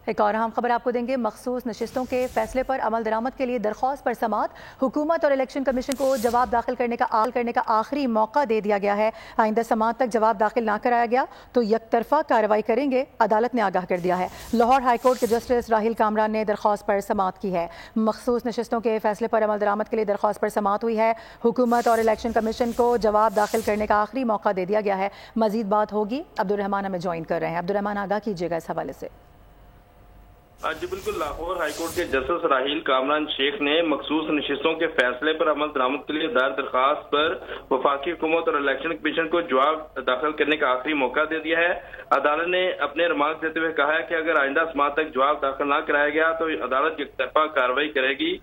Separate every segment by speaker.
Speaker 1: ایک اور اہم خبر آپ کو دیں گے۔ مخصوص نشستوں کے فیصلے پر عمل درآمد کے لیے درخواست پر سماعت۔ حکومت اور الیکشن کمیشن کو جواب داخل کرنے کا آخری موقع دے دیا گیا ہے۔ آئندہ سماعت تک جواب داخل نہ کرایا گیا تو یک طرفہ کارروائی کریں گے، عدالت نے آگاہ کر دیا ہے۔ لاہور ہائی کورٹ کے جسٹس راہیل کامران نے درخواست پر سماعت کی ہے۔ مخصوص نشستوں کے فیصلے پر عمل درآمد کے لیے درخواست پر سماعت ہوئی ہے۔ حکومت اور الیکشن کمیشن کو جواب داخل کرنے کا آخری موقع دے دیا گیا ہے۔ مزید بات ہوگی، عبدالرحمان ہمیں جوائن کر رہے ہیں۔ عبدالرحمان، آگاہ کیجیے گا اس حوالے سے۔
Speaker 2: جی بالکل، لاہور ہائی کورٹ کے جسٹس راہیل کامران شیخ نے مخصوص نشستوں کے فیصلے پر عمل درآمد کے لیے دائر درخواست پر وفاقی حکومت اور الیکشن کمیشن کو جواب داخل کرنے کا آخری موقع دے دیا ہے۔ عدالت نے اپنے ریمارک دیتے ہوئے کہا ہے کہ اگر آئندہ سماعت تک جواب داخل نہ کرایا گیا تو عدالت یک طرفہ کارروائی کرے گی۔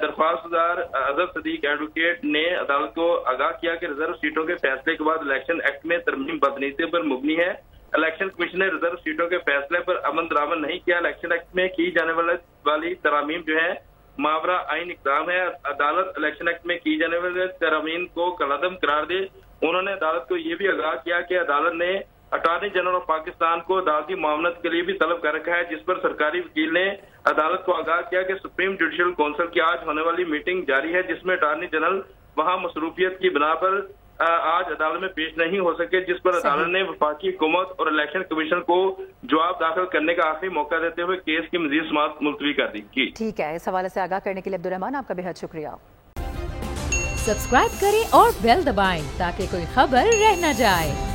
Speaker 2: درخواست دار اظہر صدیق ایڈوکیٹ نے عدالت کو آگاہ کیا کہ ریزرو سیٹوں کے فیصلے کے بعد الیکشن ایکٹ میں ترمیم بدنیتی پر مبنی ہے۔ الیکشن کمیشن نے ریزرو سیٹوں کے فیصلے پر عمل درآمد نہیں کیا۔ الیکشن ایکٹ میں کی جانے والی ترامیم جو ہے ماورا آئین اقدام ہے۔ عدالت الیکشن ایکٹ میں کی جانے والی ترامیم کو کالعدم قرار دے۔ انہوں نے عدالت کو یہ بھی آگاہ کیا کہ عدالت نے اٹارنی جنرل آف پاکستان کو عدالتی معاونت کے لیے بھی طلب کر رکھا ہے، جس پر سرکاری وکیل نے عدالت کو آگاہ کیا کہ سپریم جوڈیشل کونسل کی آج ہونے والی میٹنگ جاری ہے، جس میں اٹارنی جنرل وہاں مصروفیت کی بنا پر آج عدالت میں پیش نہیں ہو سکے، جس پر عدالت نے وفاقی حکومت اور الیکشن کمیشن کو جواب داخل کرنے کا آخری موقع دیتے ہوئے کیس کی مزید سماعت ملتوی کر دی۔
Speaker 1: ٹھیک ہے، اس حوالے سے آگاہ کرنے کے لیے عبدالرحمان آپ کا بے حد شکریہ۔
Speaker 3: سبسکرائب کریں اور بیل دبائیں تاکہ کوئی خبر رہ نہ جائے۔